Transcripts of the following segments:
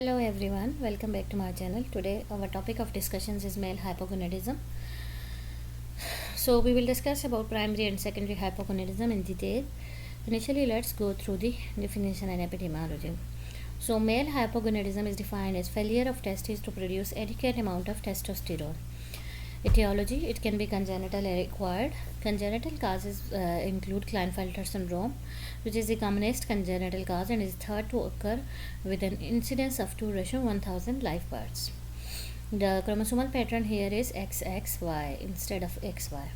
Hello everyone, welcome back to my channel. Today our topic of discussions is male hypogonadism. So we will discuss about primary and secondary hypogonadism in detail. Initially, let's go through the definition and epidemiology. So male hypogonadism is defined as failure of testes to produce adequate amount of testosterone. Etiology: it can be congenital or acquired. Congenital causes include Klinefelter syndrome, which is the commonest congenital cause and is thought to occur with an incidence of 2:1000 live births. The chromosomal pattern here is XXY instead of XY.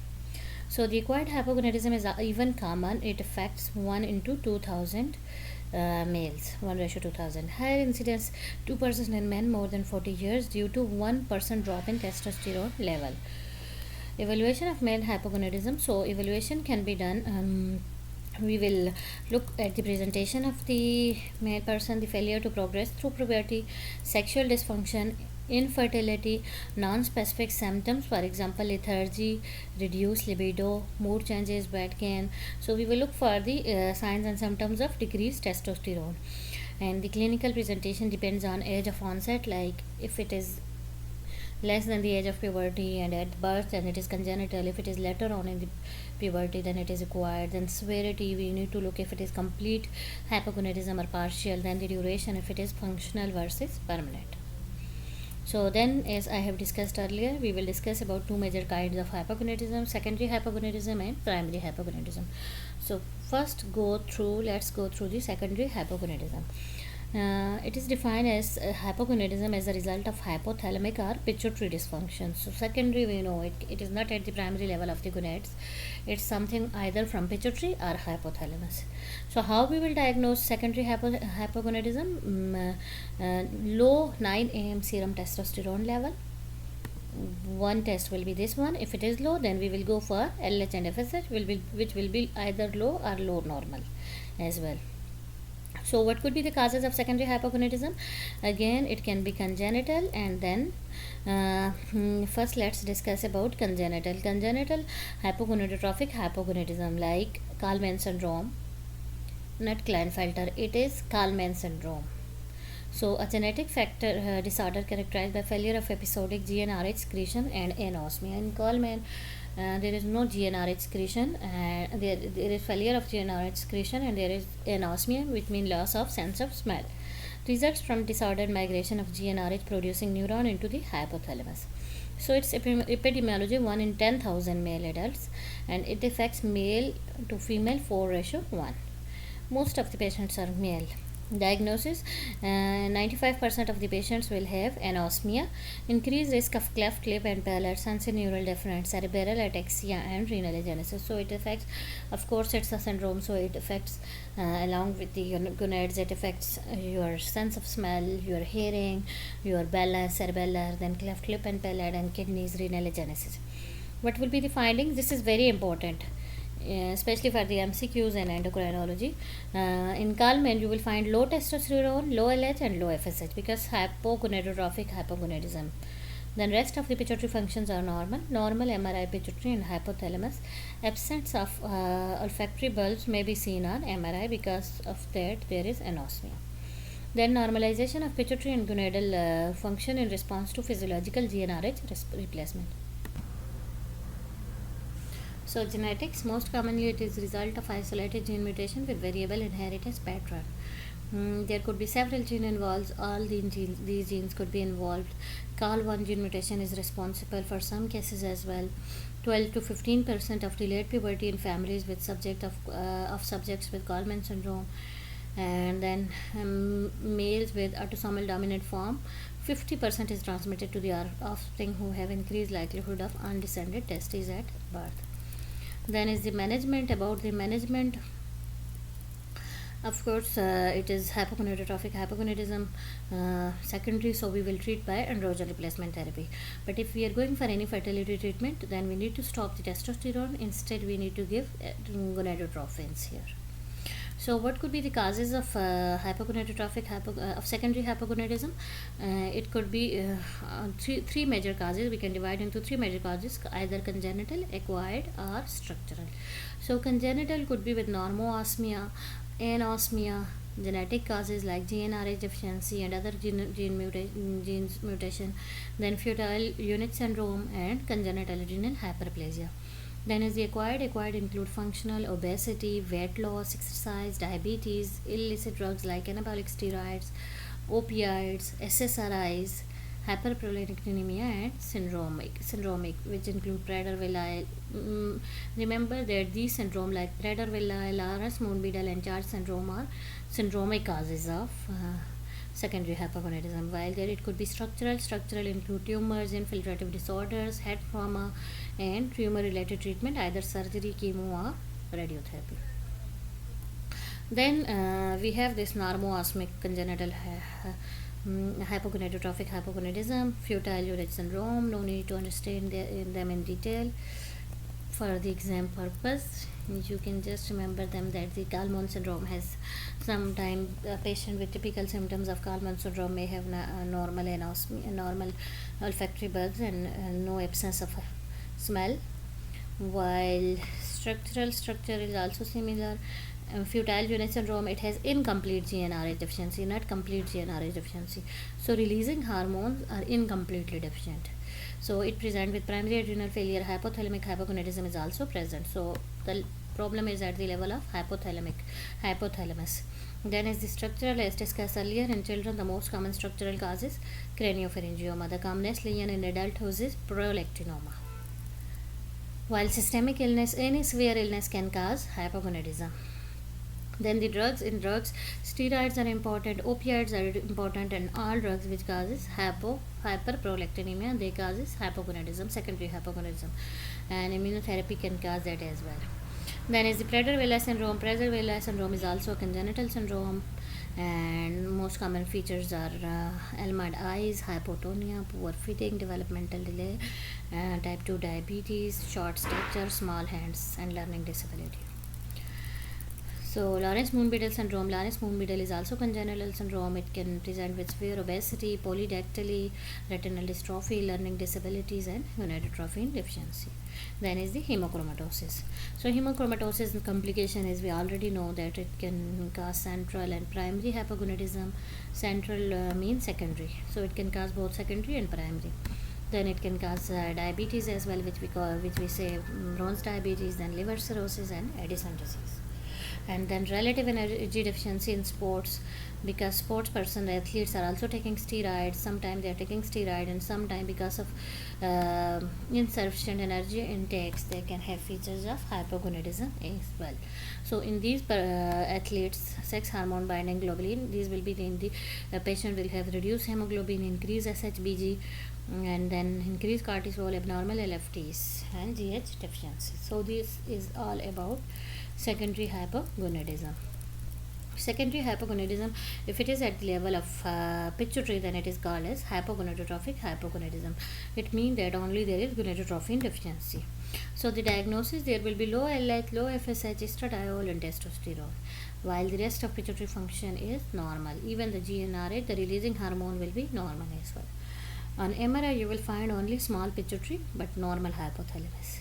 So the acquired hypogonadism is even common. It affects 1 into 2000 males, 1:2000. Higher incidence 2% in men more than 40 years due to 1% drop in testosterone level. Evaluation of male hypogonadism. So evaluation can be done. We will look at the presentation of the male person, the failure to progress through puberty, sexual dysfunction, infertility, non-specific symptoms, for example lethargy, reduced libido, mood changes, weight gain. So we will look for the signs and symptoms of decreased testosterone. And the clinical presentation depends on age of onset, like if it is less than the age of puberty and at birth, then it is congenital. If it is later on in the puberty, then it is acquired. Then severity, we need to look if it is complete hypogonadism or partial. Then the duration, if it is functional versus permanent. So then, as I have discussed earlier, we will discuss about two major kinds of hypogonadism: secondary hypogonadism and primary hypogonadism. So let's go through the secondary hypogonadism. It is defined as hypogonadism as a result of hypothalamic or pituitary dysfunction. So secondary, we know it is not at the primary level of the gonads. It's something either from pituitary or hypothalamus. So how we will diagnose secondary hypogonadism? Low 9 am serum testosterone level. One test will be this one. If it is low, then we will go for LH and FSH, which will be either low or low normal as well. So what could be the causes of secondary hypogonadism? Again, it can be congenital, and then first let's discuss about congenital hypogonadotrophic hypogonadism, like Kallmann syndrome, not Klinefelter, it is Kallmann syndrome. So a genetic factor disorder characterized by failure of episodic GnRH secretion and anosmia. In Kallmann, there is no GnRH secretion, and there is failure of GnRH secretion, and there is anosmia, which means loss of sense of smell. Results from disordered migration of GnRH producing neuron into the hypothalamus. So its epidemiology: 1 in 10,000 male adults, and it affects male to female 4:1. Most of the patients are male. Diagnosis: 95% of the patients will have anosmia, increased risk of cleft lip and palate, sensorineural deafness, cerebral ataxia, and renal agenesis. So it affects, of course it's a syndrome, so it affects along with the gonads, it affects your sense of smell, your hearing, your balance, cerebellar, then cleft lip and palate, and kidneys, renal agenesis. What will be the findings? This is very important, especially for the MCQs and endocrinology. In Kallmann, you will find low testosterone, low LH, and low FSH because hypogonadotrophic hypogonadism. Then rest of the pituitary functions are normal MRI pituitary and hypothalamus. Absence of olfactory bulbs may be seen on MRI. Because of that, there is anosmia. Then normalization of pituitary and gonadal function in response to physiological GnRH replacement. So genetics: most commonly it is result of isolated gene mutation with variable inheritance pattern. There could be several genes involved. All these genes could be involved. CAL1 gene mutation is responsible for some cases as well. 12 to 15% of delayed puberty in families with subjects with Kallmann syndrome. And then males with autosomal dominant form, 50% is transmitted to the offspring who have increased likelihood of undescended testes at birth. Then is the management. About the management, of course, it is hypogonadotrophic hypogonadism secondary, so we will treat by androgen replacement therapy. But if we are going for any fertility treatment, then we need to stop the testosterone. Instead, we need to give gonadotropins here. So what could be the causes of hypogonadotrophic of secondary hypogonadism? It could be three major causes. We can divide into three major causes: either congenital, acquired, or structural. So congenital could be with normoosmia, anosmia, genetic causes like GnRH deficiency and other genes mutation, then fetal unit syndrome and congenital adrenal hyperplasia. Then is the acquired. Acquired include functional obesity, weight loss, exercise, diabetes, illicit drugs like anabolic steroids, opioids, SSRIs, hyperprolactinemia, and syndromic, which include Prader-Willi. Remember that these syndrome like Prader-Willi, Laurence-Moon-Beadle, and Charge syndrome are syndromic causes of secondary hypogonadism. While there it could be structural. Structural include tumors, infiltrative disorders, head trauma, and tumor-related treatment, either surgery, chemo, or radiotherapy. Then we have this normoosmic congenital hypogonadotrophic hypogonadism, futile urate syndrome. No need to understand them in detail. For the exam purpose, you can just remember them that the Kalman syndrome has sometimes a patient with typical symptoms of Kalman syndrome may have normal anosmia, normal olfactory bulbs, and no absence of smell. While structure is also similar. Futile urate syndrome, it has incomplete GnRH deficiency, not complete GnRH deficiency. So releasing hormones are incompletely deficient. So it presents with primary adrenal failure. Hypothalamic hypogonadism is also present. So the problem is at the level of hypothalamus. Then is the structural, as discussed earlier. In children, the most common structural cause is craniopharyngioma. The commonest lesion in adulthood is prolactinoma. While systemic illness, any severe illness can cause hypogonadism. Then the drugs. In drugs, steroids are important, opioids are important, and all drugs which causes hyperprolactinemia, they causes hypogonadism, secondary hypogonadism, and immunotherapy can cause that as well. Then is the Prader-Willi syndrome. Prader-Willi syndrome is also a congenital syndrome, and most common features are almond eyes, hypotonia, poor feeding, developmental delay, type 2 diabetes, short stature, small hands, and learning disability. So Laurence-Moon-Beadle syndrome. Laurence-Moon-Beadle is also congenital syndrome. It can present with severe obesity, polydactyly, retinal dystrophy, learning disabilities, and gonadotrophin deficiency. Then is the hemochromatosis. So hemochromatosis complication is, we already know that it can cause central and primary hypogonadism. Central means secondary, so it can cause both secondary and primary. Then it can cause diabetes as well, which we say Crohn's diabetes, then liver cirrhosis, and Addison disease. And then relative energy deficiency in sports, because sports person, athletes are also taking steroids. Sometimes they are taking steroid, and sometimes because of insufficient energy intakes, they can have features of hypogonadism as well. So in these athletes, sex hormone binding globulin, these will be the patient will have reduced hemoglobin, increased SHBG, and then increased cortisol, abnormal LFTs, and GH deficiency. So this is all about secondary hypogonadism. Secondary hypogonadism, if it is at the level of pituitary, then it is called as hypergonadotrophic hypogonadism. It means that only there is gonadotrophin deficiency. So the diagnosis, there will be low LH, low FSH, estradiol, and testosterone, while the rest of pituitary function is normal. Even the GnRH, the releasing hormone, will be normal as well. On MRI, you will find only small pituitary but normal hypothalamus.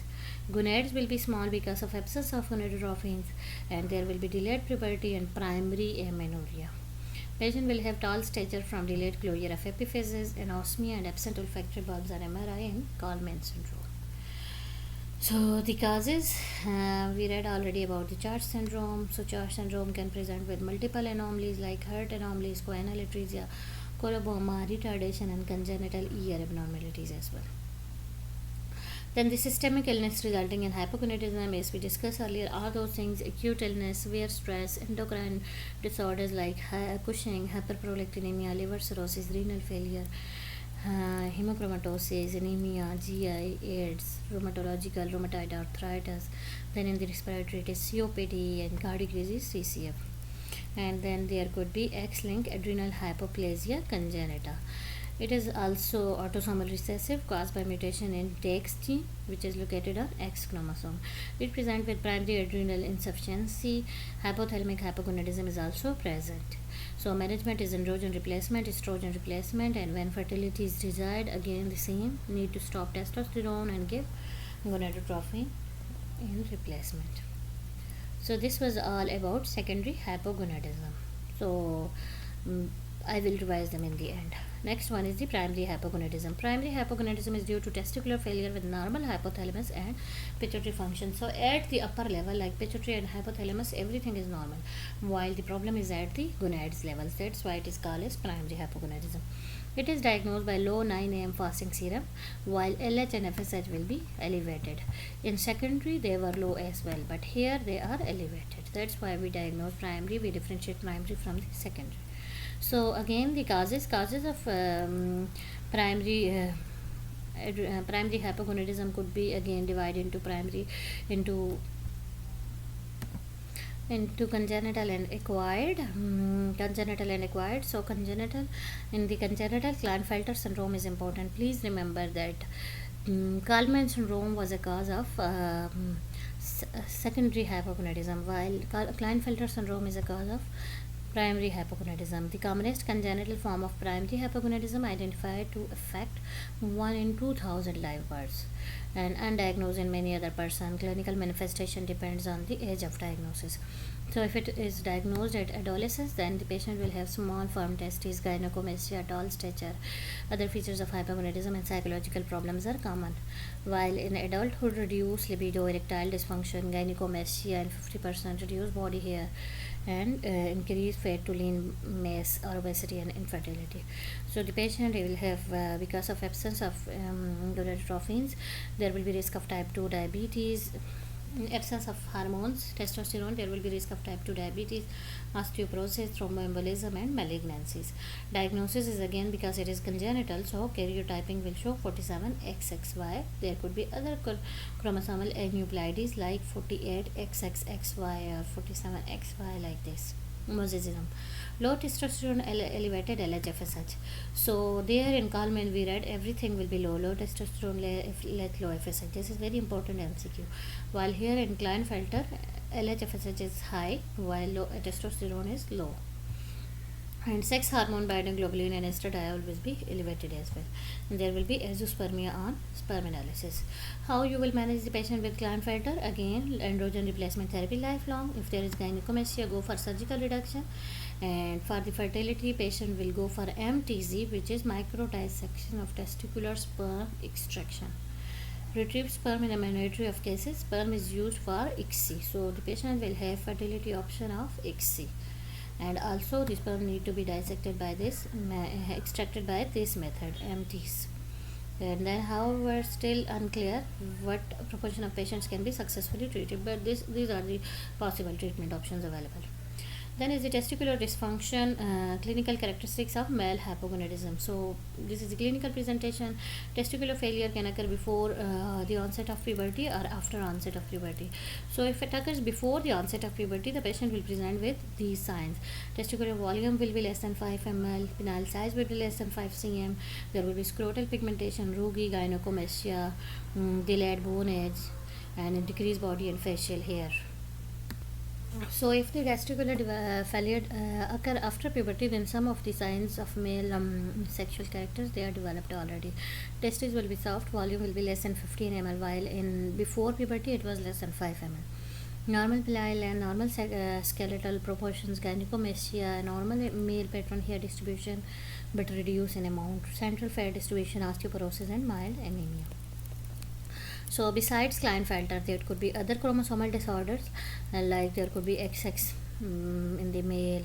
Gonads will be small because of absence of gonadotrophins, and there will be delayed puberty and primary amenorrhea. Patient will have tall stature from delayed closure of epiphyses, anosmia, and absent olfactory bulbs on MRI, and Kalman syndrome. So the causes, we read already about the Charge syndrome. So Charge syndrome can present with multiple anomalies like heart anomalies, choanal atresia, coloboma, retardation, and congenital ear abnormalities as well. Then the systemic illness resulting in hypogonadism, as we discussed earlier, are those things: acute illness, severe stress, endocrine disorders like Cushing, hyperprolactinemia, liver cirrhosis, renal failure, hemochromatosis, anemia, GI, AIDS, rheumatological, rheumatoid arthritis. Then in the respiratory, it is COPD, and cardiac disease, CCF. And then there could be X-linked adrenal hypoplasia congenita. It is also autosomal recessive, caused by mutation in TX gene, which is located on X chromosome. It presents with primary adrenal insufficiency. Hypothalamic hypogonadism is also present. So management is androgen replacement, estrogen replacement, and when fertility is desired, again the same, need to stop testosterone and give gonadotrophin in replacement. So this was all about secondary hypogonadism. So I will revise them in the end. Next one is the primary hypogonadism. Primary hypogonadism is due to testicular failure with normal hypothalamus and pituitary function. So at the upper level, like pituitary and hypothalamus, everything is normal, while the problem is at the gonads levels. That's why it is called as primary hypogonadism. It is diagnosed by low 9 a.m. fasting serum, while LH and FSH will be elevated. In secondary, they were low as well, but here they are elevated. That's why we diagnose primary. We differentiate primary from the secondary. So again, the causes of primary hypogonadism could be again divided into congenital and acquired. So congenital, in the congenital, Klinefelter syndrome is important. Please remember that Kalman syndrome was a cause of secondary hypogonadism, while Klinefelter syndrome is a cause of primary hypogonadism. The commonest congenital form of primary hypogonadism identified to affect 1 in 2000 live births and undiagnosed in many other persons. Clinical manifestation depends on the age of diagnosis. So if it is diagnosed at adolescence, then the patient will have small firm testes, gynecomastia, tall stature. Other features of hypogonadism and psychological problems are common. While in adulthood, reduced libido, erectile dysfunction, gynecomastia, and 50% reduced body hair, and increased fat to lean mass or obesity and infertility. So the patient will have, because of absence of gonadotrophins, there will be risk of type 2 diabetes. In absence of hormones, testosterone, there will be risk of type 2 diabetes, osteoporosis, thromboembolism, and malignancies. Diagnosis is again because it is congenital, so karyotyping will show 47XXY. There could be other chromosomal aneuploidies like 48XXXY or 47XY like this. Mosaicism. Low testosterone elevated LH-FSH. So there in Kalman we read everything will be low. Low testosterone, low FSH. This is very important MCQ. While here in Klinefelter, LH-FSH is high while low testosterone is low. And sex hormone bioglobulin and estradiol will be elevated as well. And there will be azoospermia on sperm analysis. How you will manage the patient with Klinefelter? Again, androgen replacement therapy lifelong. If there is gynecomastia, go for surgical reduction. And for the fertility, patient will go for MTZ, which is microdissection of testicular sperm extraction. Retrieved sperm in a minority of cases, sperm is used for ICSI. So the patient will have fertility option of ICSI. And also the sperm need to be dissected by this, extracted by this method, MTs. And then, however, still unclear what proportion of patients can be successfully treated, but these are the possible treatment options available. Then is the testicular dysfunction, clinical characteristics of male hypogonadism. So this is the clinical presentation. Testicular failure can occur before the onset of puberty or after onset of puberty. So if it occurs before the onset of puberty, the patient will present with these signs. Testicular volume will be less than 5 ml, penile size will be less than 5 cm, there will be scrotal pigmentation, rugi, gynecomastia, delayed bone age, and decreased body and facial hair. So if the testicular failure occur after puberty, then some of the signs of male sexual characters, they are developed already. Testes will be soft, volume will be less than 15 ml, while in before puberty it was less than 5 ml. Normal penile and normal skeletal proportions, gynecomastia, normal male pattern hair distribution but reduce in amount, central fat distribution, osteoporosis, and mild anemia. So besides Klinefelter, there could be other chromosomal disorders, like there could be XX in the male.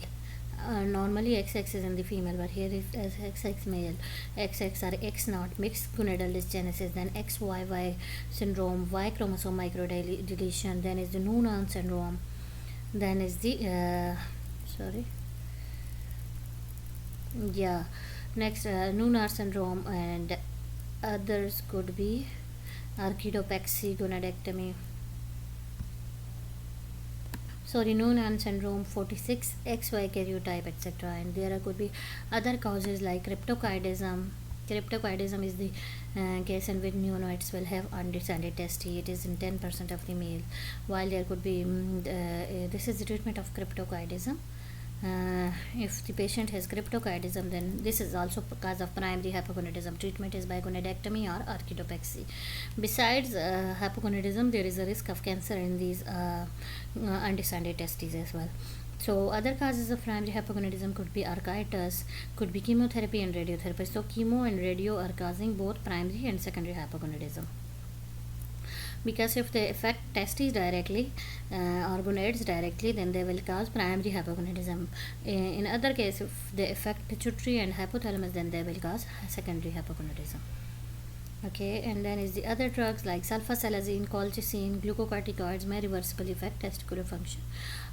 Normally XX is in the female, but here is XX male. XX or X0 mixed gonadal dysgenesis, then XYY syndrome, Y chromosome microdeletion, then is the Noonan syndrome, then is the next Noonan syndrome, and others could be archidopexy, gonadectomy. So the Noonan syndrome, 46, XY karyotype, etc. And there could be other causes like cryptokidism. Cryptokidism is the case in which neonates will have undescended testes. It is in 10% of the male. While there could be, this is the treatment of cryptokidism. If the patient has cryptokidism, then this is also cause of primary hypogonadism. Treatment is by gonadectomy or archidopexy. Besides hypogonadism, there is a risk of cancer in these undescended testes as well. So other causes of primary hypogonadism could be architis, could be chemotherapy and radiotherapy. So chemo and radio are causing both primary and secondary hypogonadism, because if they affect testes directly or gonads directly, then they will cause primary hypogonadism. In other case, if they affect pituitary and hypothalamus, then they will cause secondary hypogonadism. Okay, and then is the other drugs like sulfasalazine, colchicine, glucocorticoids may reversibly affect testicular function.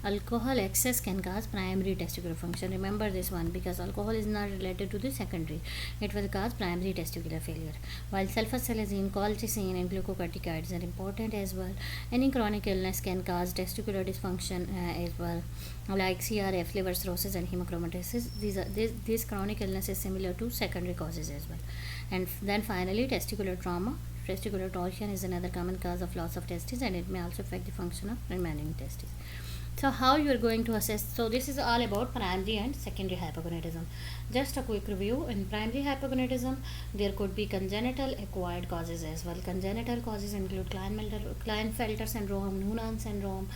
Alcohol excess can cause primary testicular function. Remember this one, because alcohol is not related to the secondary. It will cause primary testicular failure. While sulfasalazine, colchicine and glucocorticoids are important as well, any chronic illness can cause testicular dysfunction as well, like CRF, liver cirrhosis and hemochromatosis. These chronic illnesses similar to secondary causes as well. And then finally, testicular trauma. Testicular torsion is another common cause of loss of testes, and it may also affect the function of remaining testes. So how you are going to assess? So this is all about primary and secondary hypogonadism. Just a quick review. In primary hypogonadism, there could be congenital acquired causes as well. Congenital causes include Klinefelter syndrome, Noonan syndrome,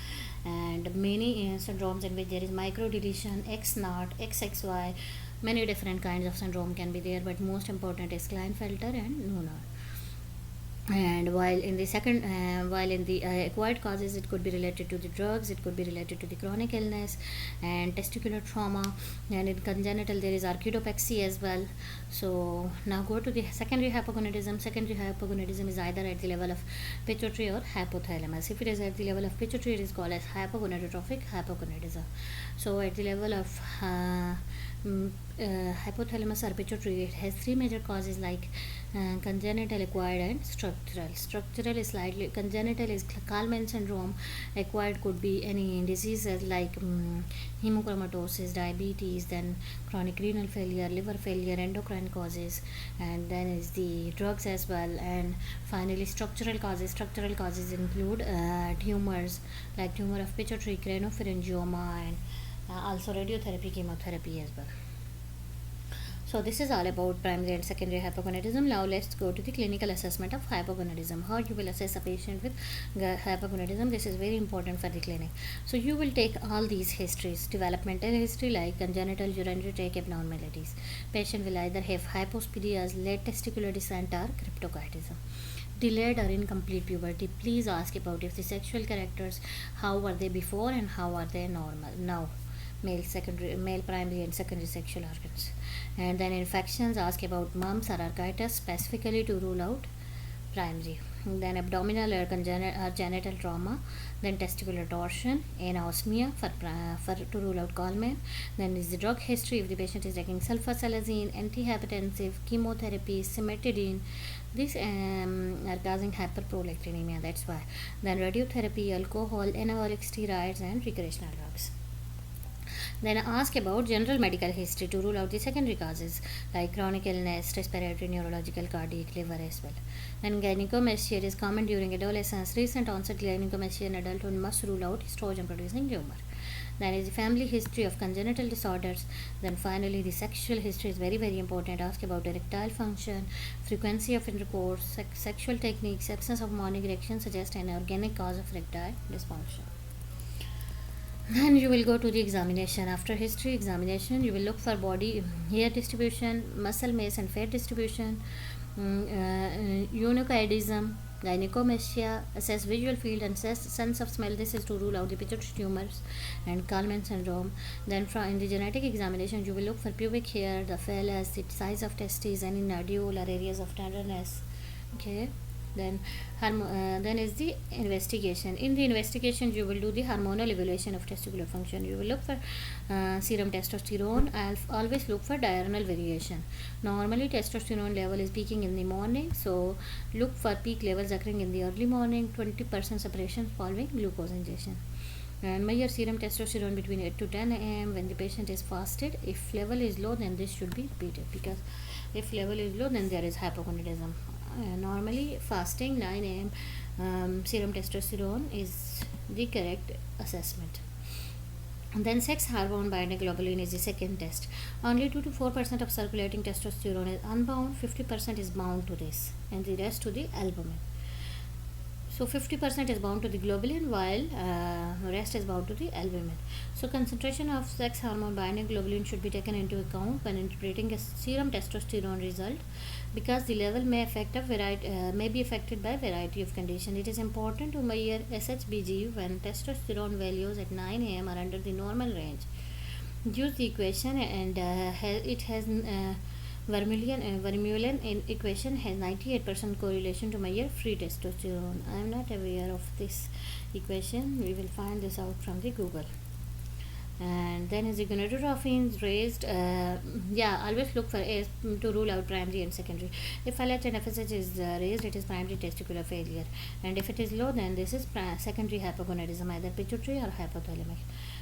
and many syndromes in which there is microdeletion, X0, XXY. Many different kinds of syndrome can be there, but most important is Klinefelter and Noonan. And while in the acquired causes, it could be related to the drugs, it could be related to the chronic illness and testicular trauma. And in congenital, there is archaeopexy as well. So now go to the secondary hypogonadism. Secondary hypogonadism is either at the level of pituitary or hypothalamus. If it is at the level of pituitary, it is called as hypergonadotrophic hypogonadism. So at the level of hypothalamus or pituitary, it has three major causes like congenital, acquired and structural. Structural is slightly, congenital is Kallmann syndrome, acquired could be any diseases like hemochromatosis, diabetes, then chronic renal failure, liver failure, endocrine causes, and then is the drugs as well. And finally structural causes include tumors like tumor of pituitary, cranopharyngioma, and also radiotherapy, chemotherapy as well. So this is all about primary and secondary hypogonadism. Now let's go to the clinical assessment of hypogonadism. How you will assess a patient with hypogonadism. This is very important for the clinic. So you will take all these histories, developmental history like congenital urinary tract abnormalities. Patient will either have hypospadias, late testicular descent or cryptorchidism. Delayed or incomplete puberty. Please ask about if the sexual characters, how were they before and how are they normal now. Male primary and secondary sexual organs. And then infections, ask about mumps or architis specifically to rule out primary. Then abdominal or genital trauma. Then testicular torsion, anosmia for to rule out Kallmann. Then is the drug history, if the patient is taking sulfasalazine, antihypertensive, chemotherapy, cimetidine. These are causing hyperprolactinemia, that's why. Then radiotherapy, alcohol, anabolic steroids and recreational drugs. Then ask about general medical history to rule out the secondary causes like chronic illness, respiratory, neurological, cardiac, liver as well. Then gynecomastia is common during adolescence. Recent onset gynecomastia in adulthood must rule out estrogen producing tumor. Then is the family history of congenital disorders. Then finally the sexual history is very important. Ask about erectile function, frequency of intercourse, sexual techniques. Absence of morning erection suggests an organic cause of erectile dysfunction. Then you will go to the examination. After history examination, you will look for body hair distribution, muscle mass and fat distribution, eunuchidism, gynecomastia, assess visual field and sense of smell. This is to rule out the pituitary tumors and Kallmann syndrome. Then in the genetic examination, you will look for pubic hair, the phallus, the size of testes, any nodule or areas of tenderness. Okay. Then is the investigation. In the investigation, you will do the hormonal evaluation of testicular function. You will look for serum testosterone. Always look for diurnal variation. Normally testosterone level is peaking in the morning, so look for peak levels occurring in the early morning, 20% separation following glucose injection. And measure serum testosterone between 8 to 10 am when the patient is fasted. If level is low, then this should be repeated, because if level is low, then there is hypogonadism. Normally fasting 9 am serum testosterone is the correct assessment. And then sex hormone binding globulin is the second test. Only 2 to 4% of circulating testosterone is unbound, 50% is bound to this, and the rest to the albumin. So 50% is bound to the globulin, while rest is bound to the albumin. So concentration of sex hormone binding globulin should be taken into account when interpreting a serum testosterone result, because the level may be affected by variety of conditions. It is important to measure SHBG when testosterone values at 9 am are under the normal range. Use the equation, and it has Vermeulen in equation has 98% correlation to measure free testosterone. I am not aware of this equation. We will find this out from the Google. And then is the gonadotrophin raised. Always look for to rule out primary and secondary. If LH and FSH is raised, it is primary testicular failure, and if it is low, then this is secondary hypogonadism, either pituitary or hypothalamic.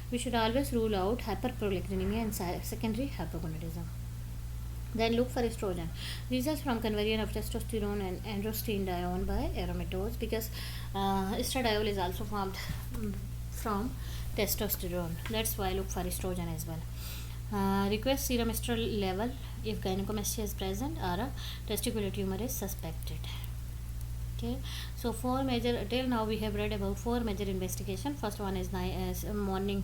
We should always rule out hyperprolactinemia and secondary hypogonadism. Then look for estrogen. Results from conversion of testosterone and androstenedione by aromatase, because estradiol is also formed from testosterone. That's why look for estrogen as well. Request serum estradiol level if gynecomastia is present or a testicular tumor is suspected. Okay, so till now we have read about 4 major investigation. First one is morning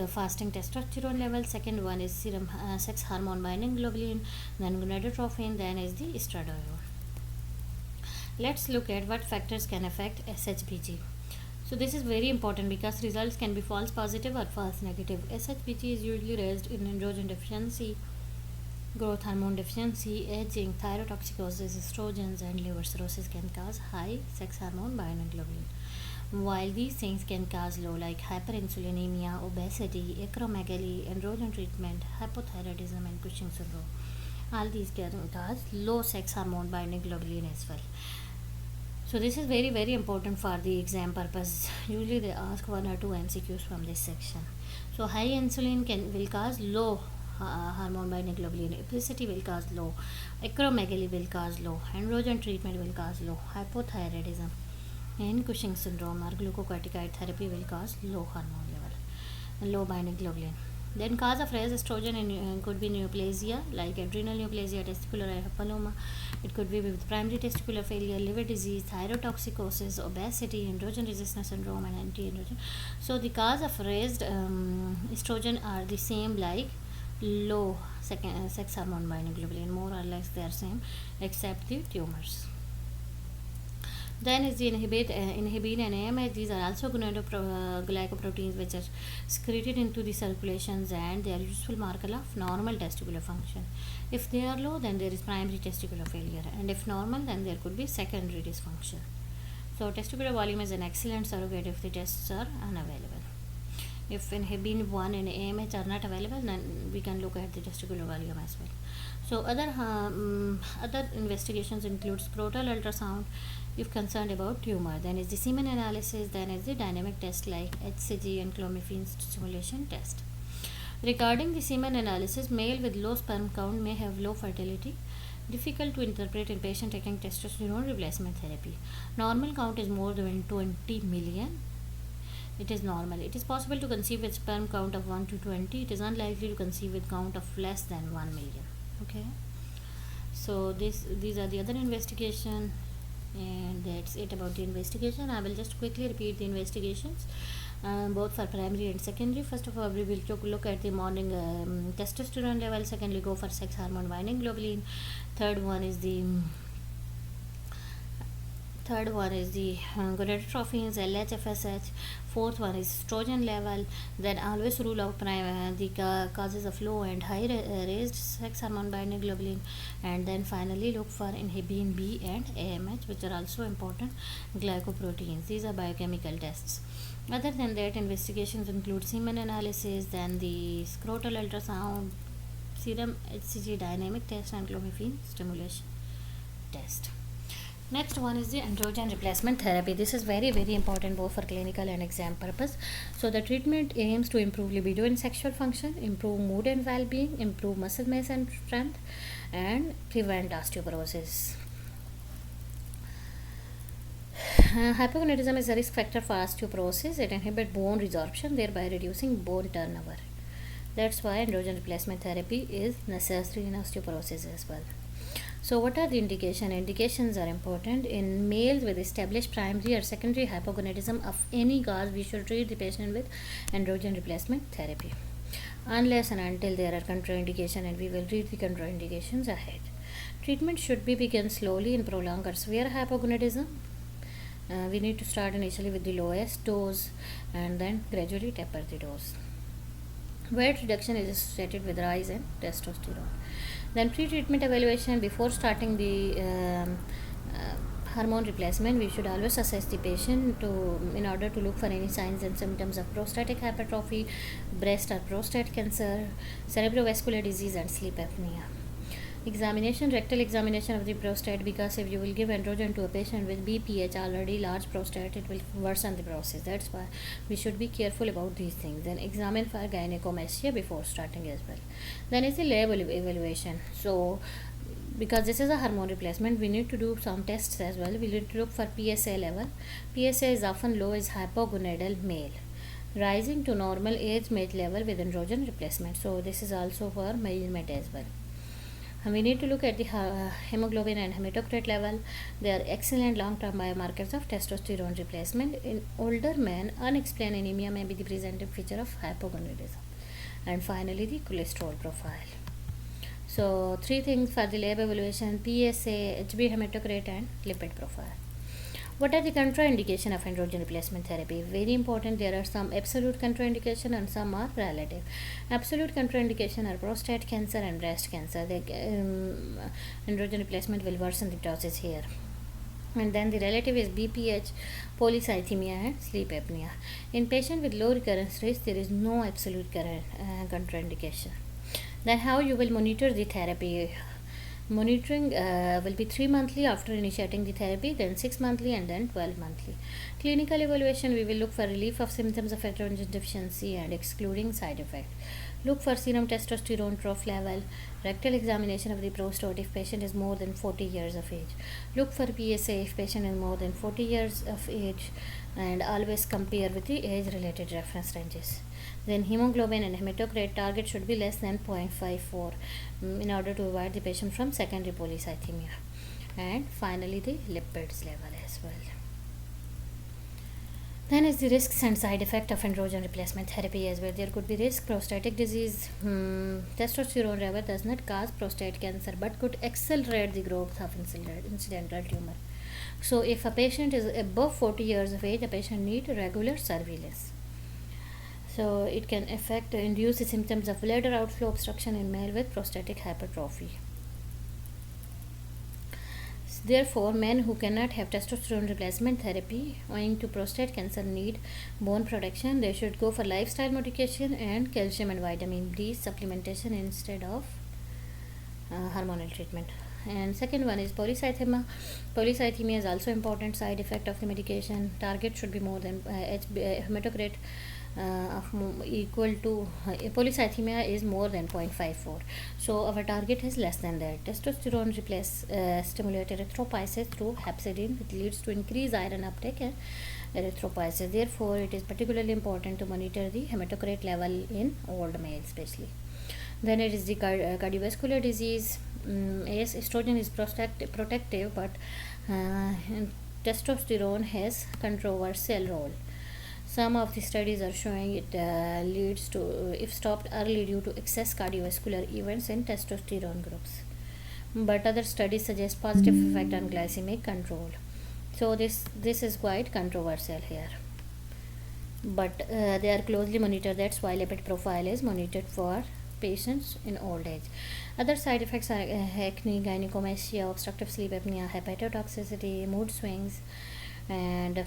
fasting testosterone level. Second one is serum sex hormone binding globulin, then gonadotrophin, then is the estradiol. Let's look at what factors can affect SHBG. So this is very important because results can be false positive or false negative. SHBG is usually raised in androgen deficiency, growth hormone deficiency, aging, thyrotoxicosis, estrogens, and liver cirrhosis can cause high sex hormone binding globulin, while these things can cause low, like hyperinsulinemia, obesity, acromegaly, androgen treatment, hypothyroidism, and Cushing syndrome. All these can cause low sex hormone binding globulin as well. So this is very, very important for the exam purpose. Usually they ask 1 or 2 MCQs from this section. So high insulin will cause low hormone binding globulin, obesity will cause low, acromegaly will cause low, androgen treatment will cause low, hypothyroidism and Cushing syndrome or glucocorticoid therapy will cause low hormone level, low binding globulin. Then cause of raised estrogen could be neoplasia, like adrenal neoplasia, testicular hypoplasma. It could be with primary testicular failure, liver disease, thyrotoxicosis, obesity, androgen resistance syndrome, and anti-androgen. So the cause of raised estrogen are the same, like low sex hormone binding globulin, more or less they are same except the tumors. Then is the inhibin and AMH. These are also glycoproteins which are secreted into the circulations, and they are useful marker of normal testicular function. If they are low, then there is primary testicular failure, and if normal, then there could be secondary dysfunction. So testicular volume is an excellent surrogate if the tests are unavailable. If inhibin 1 and AMH are not available, then we can look at the testicular volume as well. So other investigations include scrotal ultrasound if concerned about tumor, then is the semen analysis, then is the dynamic test like HCG and clomiphene stimulation test. Regarding the semen analysis, male with low sperm count may have low fertility, difficult to interpret in patient taking testosterone replacement therapy. Normal count is more than 20 million. It is normal. It is possible to conceive with sperm count of 1 to 20. It is unlikely to conceive with count of less than 1 million. Okay. So these are the other investigation, and that's it about the investigation. I will just quickly repeat the investigations, both for primary and secondary. First of all, we will look at the morning testosterone level. Secondly, go for sex hormone binding globulin. Third one is the gonadotrophins, LH, FSH. Fourth one is estrogen level. Then always rule out the causes of low and high raised sex hormone binding globulin. And then finally look for inhibin B and AMH, which are also important glycoproteins. These are biochemical tests. Other than that, investigations include semen analysis, then the scrotal ultrasound, serum HCG dynamic test, and clomiphene stimulation test. Next one is the androgen replacement therapy. This is very, very important both for clinical and exam purpose. So the treatment aims to improve libido and sexual function, improve mood and well-being, improve muscle mass and strength, and prevent osteoporosis. Hypogonadism is a risk factor for osteoporosis. It inhibits bone resorption, thereby reducing bone turnover. That's why androgen replacement therapy is necessary in osteoporosis as well. So what are the indications are important. In males with established primary or secondary hypogonadism of any cause, we should treat the patient with androgen replacement therapy unless and until there are contraindications, and we will read the contraindications ahead. Treatment should be begun slowly in prolonged or severe hypogonadism. We need to start initially with the lowest dose and then gradually taper the dose. Weight reduction is associated with rise in testosterone. Then pre-treatment evaluation. Before starting the hormone replacement, we should always assess the patient in order to look for any signs and symptoms of prostatic hypertrophy, breast or prostate cancer, cerebrovascular disease, and sleep apnea. Examination, rectal examination of the prostate, because if you will give androgen to a patient with BPH, already large prostate, it will worsen the process. That's why we should be careful about these things. Then examine for gynecomastia before starting as well. Then is the lab evaluation. So because this is a hormone replacement, we need to do some tests as well. We need to look for PSA level. PSA is often low as hypogonadal male, rising to normal age mate level with androgen replacement. So this is also for male mate as well. And we need to look at the hemoglobin and hematocrit level. They are excellent long-term biomarkers of testosterone replacement. In older men, unexplained anemia may be the presenting feature of hypogonadism. And finally, the cholesterol profile. So 3 things for the lab evaluation: PSA, HB hematocrit, and lipid profile. What are the contraindication of androgen replacement therapy? Very important. There are some absolute contraindication and some are relative. Absolute contraindication are prostate cancer and breast cancer. Androgen replacement will worsen the process here. And then the relative is BPH, polycythemia, and sleep apnea. In patient with low recurrence risk, there is no absolute contraindication. Then how you will monitor the therapy? Monitoring will be 3 monthly after initiating the therapy, then 6 monthly, and then 12 monthly. Clinical evaluation, we will look for relief of symptoms of androgen deficiency and excluding side effect. Look for serum testosterone trough level. Rectal examination of the prostate if patient is more than 40 years of age. Look for PSA if patient is more than 40 years of age, and always compare with the age related reference ranges. Then hemoglobin and hematocrit target should be less than 0.54 in order to avoid the patient from secondary polycythemia. And finally the lipids level as well. Then is the risks and side effect of androgen replacement therapy as well. There could be risk: prostatic disease. Testosterone level does not cause prostate cancer but could accelerate the growth of incidental tumor. So if a patient is above 40 years of age, a patient needs regular surveillance. So it can induce the symptoms of bladder outflow obstruction in male with prostatic hypertrophy. Therefore, men who cannot have testosterone replacement therapy owing to prostate cancer need bone protection. They should go for lifestyle modification and calcium and vitamin D supplementation instead of hormonal treatment. And second one is polycythemia. Polycythemia is also important side effect of the medication. Target should be more than hematocrit equal to polycythemia is more than 0.54. So our target is less than that. Testosterone stimulate erythropoiesis through hepcidin, which leads to increased iron uptake and erythropoiesis. Therefore, it is particularly important to monitor the hematocrit level in old males especially. Then it is the cardiovascular disease. Yes, estrogen is protective, but testosterone has controversial role. Some of the studies are showing it leads to, if stopped early, due to excess cardiovascular events in testosterone groups. But other studies suggest positive effect on glycemic control. So this is quite controversial here. But they are closely monitored. That's why lipid profile is monitored for patients in old age. Other side effects are acne, gynecomastia, obstructive sleep apnea, hepatotoxicity, mood swings, and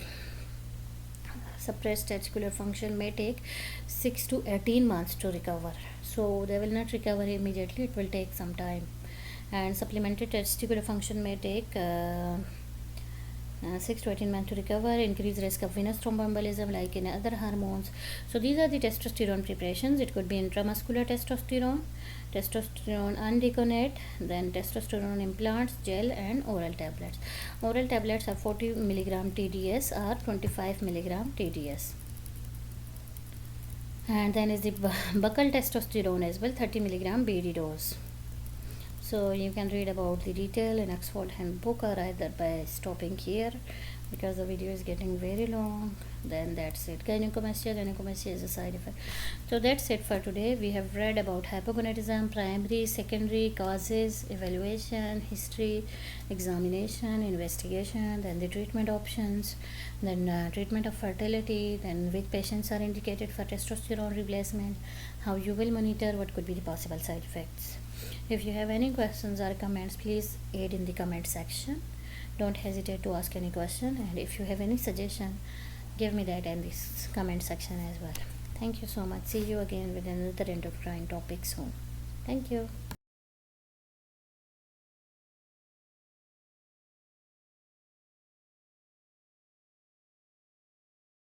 suppressed testicular function may take 6 to 18 months to recover. So they will not recover immediately, it will take some time. And supplemented testicular function may take 6 to 18 months to recover. Increased risk of venous thromboembolism like in other hormones. So these are the testosterone preparations. It could be intramuscular testosterone, testosterone undeconate, then testosterone implants, gel, and oral tablets. Oral tablets are 40 mg TDS or 25 mg TDS. And then is the buccal testosterone as well, 30 mg BD dose. So you can read about the detail in Oxford Handbook or either by stopping here, because the video is getting very long. Then that's it. Gynecomastia is a side effect. So that's it for today. We have read about hypogonadism, primary, secondary, causes, evaluation, history, examination, investigation, then the treatment options, then treatment of fertility, then which patients are indicated for testosterone replacement, how you will monitor what could be the possible side effects. If you have any questions or comments, please add in the comment section. Don't hesitate to ask any question, and if you have any suggestion, give me that in this comment section as well. Thank you so much. See you again with another endocrine topic soon. Thank you.